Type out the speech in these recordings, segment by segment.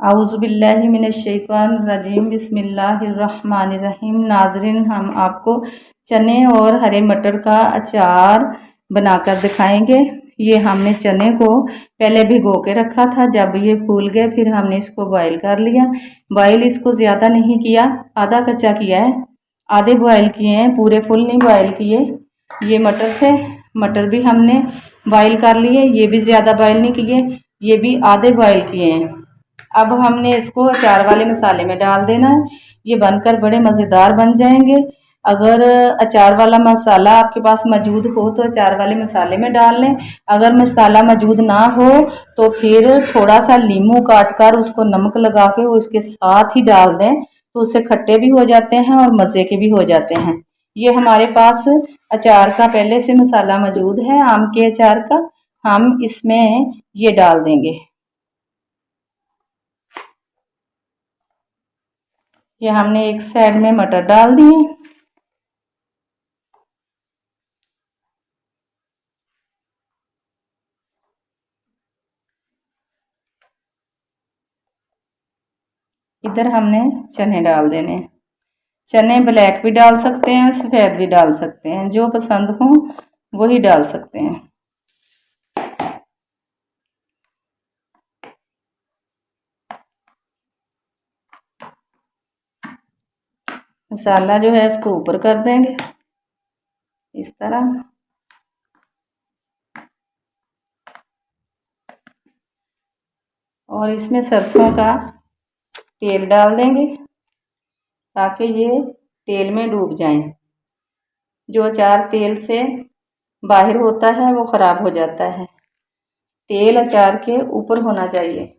आऊज़ुबिल्लाहि मिनश्शैतानिर्रजीम बिस्मिल्लाहिर्रहमानिर्रहीम। नाज़रीन, हम आपको चने और हरे मटर का अचार बनाकर दिखाएंगे। ये हमने चने को पहले भिगो के रखा था। जब ये फूल गए फिर हमने इसको बॉईल कर लिया। बॉईल इसको ज़्यादा नहीं किया, आधा कच्चा किया है। आधे बॉईल किए हैं, पूरे फुल नहीं बॉईल किए। ये मटर थे, मटर भी हमने बॉईल कर लिए। ये भी ज़्यादा बॉईल नहीं किए, ये भी आधे बॉईल किए हैं। अब हमने इसको अचार वाले मसाले में डाल देना है। ये बनकर बड़े मज़ेदार बन जाएंगे। अगर अचार वाला मसाला आपके पास मौजूद हो तो अचार वाले मसाले में डाल लें। अगर मसाला मौजूद ना हो तो फिर थोड़ा सा नींबू काट कर उसको नमक लगा के उसके साथ ही डाल दें, तो उससे खट्टे भी हो जाते हैं और मज़े के भी हो जाते हैं। ये हमारे पास अचार का पहले से मसाला मौजूद है, आम के अचार का। हम इसमें ये डाल देंगे। ये हमने एक साइड में मटर डाल दिए। इधर हमने चने डाल देने। चने ब्लैक भी डाल सकते हैं, सफ़ेद भी डाल सकते हैं, जो पसंद हो वही डाल सकते हैं। मसाला जो है इसको ऊपर कर देंगे इस तरह। और इसमें सरसों का तेल डाल देंगे ताकि ये तेल में डूब जाएं। जो अचार तेल से बाहर होता है वो ख़राब हो जाता है। तेल अचार के ऊपर होना चाहिए।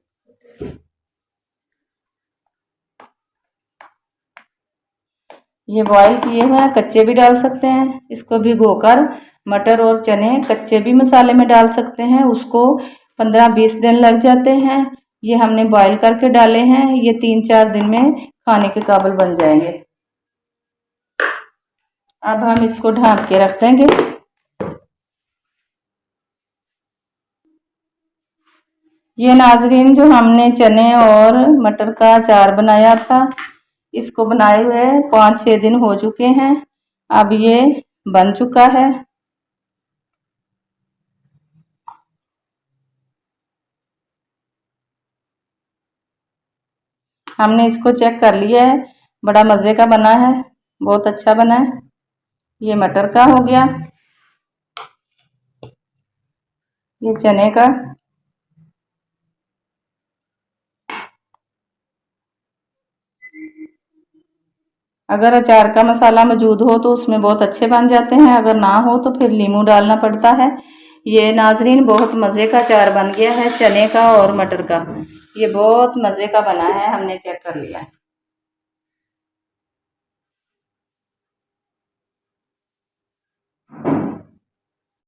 ये बॉईल किए हुए हैं, कच्चे भी डाल सकते हैं। इसको भिगोकर मटर और चने कच्चे भी मसाले में डाल सकते हैं, उसको 15-20 दिन लग जाते हैं। ये हमने बॉईल करके डाले हैं, ये 3-4 दिन में खाने के काबिल बन जाएंगे। अब हम इसको ढक के रख देंगे। ये नाजरीन, जो हमने चने और मटर का अचार बनाया था, इसको बनाए हुए 5-6 दिन हो चुके हैं। अब ये बन चुका है। हमने इसको चेक कर लिया है, बड़ा मज़े का बना है, बहुत अच्छा बना है। ये मटर का हो गया, ये चने का। अगर अचार का मसाला मौजूद हो तो उसमें बहुत अच्छे बन जाते हैं, अगर ना हो तो फिर नींबू डालना पड़ता है। ये नाजरीन बहुत मज़े का अचार बन गया है, चने का और मटर का। ये बहुत मज़े का बना है, हमने चेक कर लिया है।